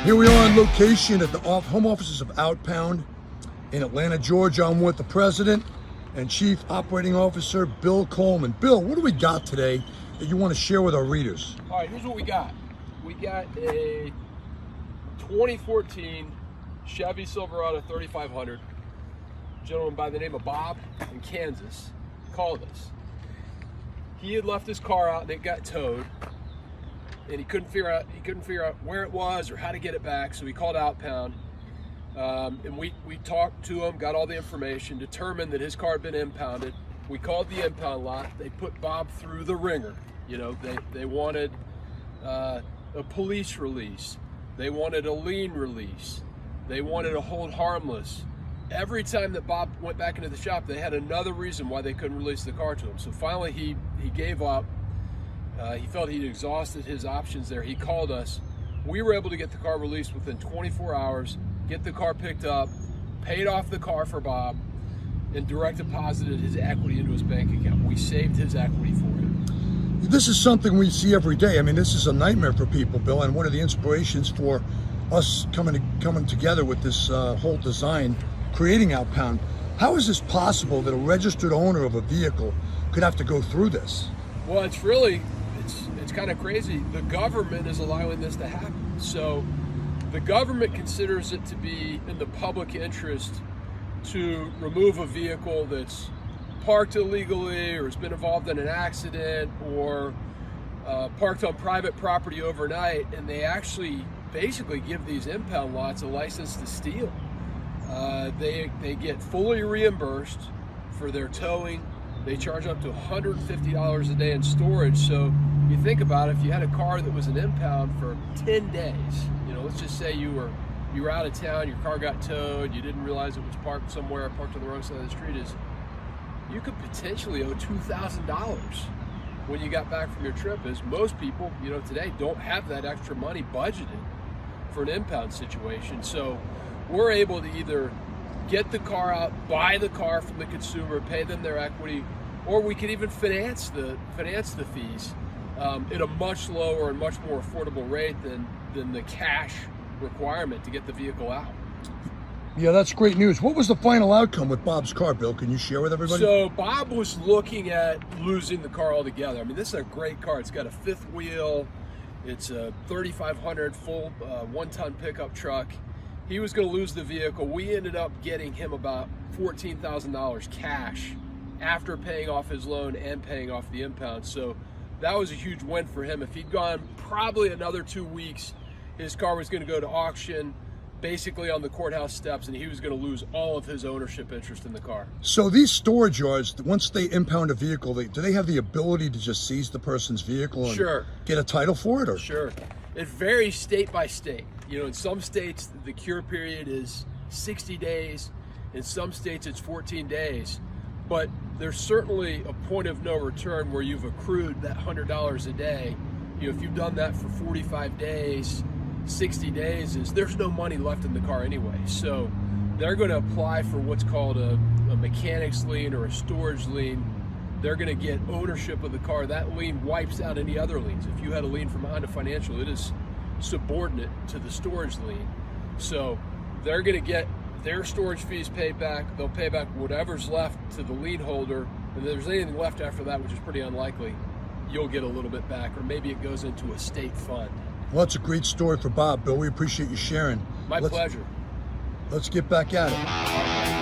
Here we are on location at the home offices of Outpound in Atlanta, Georgia. I'm with the president and chief operating officer, Bill Coleman. Bill, what do we got today that you want to share with our readers? All right, here's what we got. We got a 2014 Chevy Silverado 3500. A gentleman by the name of Bob in Kansas called us. He had left his car out and it got towed, and he couldn't figure out where it was or how to get it back. So he called Outpound, and we talked to him, got all the information, determined that his car had been impounded. We called the impound lot. They put Bob through the ringer. You know, they wanted a police release. They wanted a lien release. They wanted a hold harmless. Every time that Bob went back into the shop, they had another reason why they couldn't release the car to him. So finally he gave up. He felt he'd exhausted his options there. He called us. We were able to get the car released within 24 hours, get the car picked up, paid off the car for Bob, and direct deposited his equity into his bank account. We saved his equity for him. This is something we see every day. I mean, this is a nightmare for people, Bill, and one of the inspirations for us coming together with this whole design, creating Outpound. How is this possible that a registered owner of a vehicle could have to go through this? Well, it's kind of crazy. The government is allowing this to happen. So the government considers it to be in the public interest to remove a vehicle that's parked illegally or has been involved in an accident or parked on private property overnight, and they actually basically give these impound lots a license to steal. They get fully reimbursed for their towing. They charge up to $150 a day in storage. So you think about it, if you had a car that was an impound for 10 days, you know, let's just say you were out of town, your car got towed, you didn't realize it was parked somewhere, parked on the wrong side of the street, you could potentially owe $2,000 when you got back from your trip, as most people, you know, today don't have that extra money budgeted for an impound situation. So we're able to either get the car out, buy the car from the consumer, pay them their equity, or we could even finance the fees at a much lower and much more affordable rate than the cash requirement to get the vehicle out. Yeah, that's great news. What was the final outcome with Bob's car, Bill? Can you share with everybody? So Bob was looking at losing the car altogether. I mean, this is a great car. It's got a fifth wheel. It's a 3,500 full one-ton pickup truck. He was going to lose the vehicle. We ended up getting him about $14,000 cash after paying off his loan and paying off the impound. So that was a huge win for him. If he'd gone probably another 2 weeks, his car was going to go to auction, basically on the courthouse steps, and he was going to lose all of his ownership interest in the car. So these storage yards, once they impound a vehicle, do they have the ability to just seize the person's vehicle and Sure. get a title for it? Or? Sure. It varies state by state. You know, in some states, the cure period is 60 days. In some states, it's 14 days. But there's certainly a point of no return where you've accrued that $100 a day. You know, if you've done that for 45 days, 60 days, there's no money left in the car anyway. So they're going to apply for what's called a mechanic's lien or a storage lien. They're going to get ownership of the car. That lien wipes out any other liens. If you had a lien from Honda Financial, it is subordinate to the storage lien. So they're going to get their storage fees paid back. They'll pay back whatever's left to the lien holder. And if there's anything left after that, which is pretty unlikely, you'll get a little bit back, or maybe it goes into a state fund. Well, that's a great story for Bob, Bill. We appreciate you sharing. My pleasure. Let's get back at it.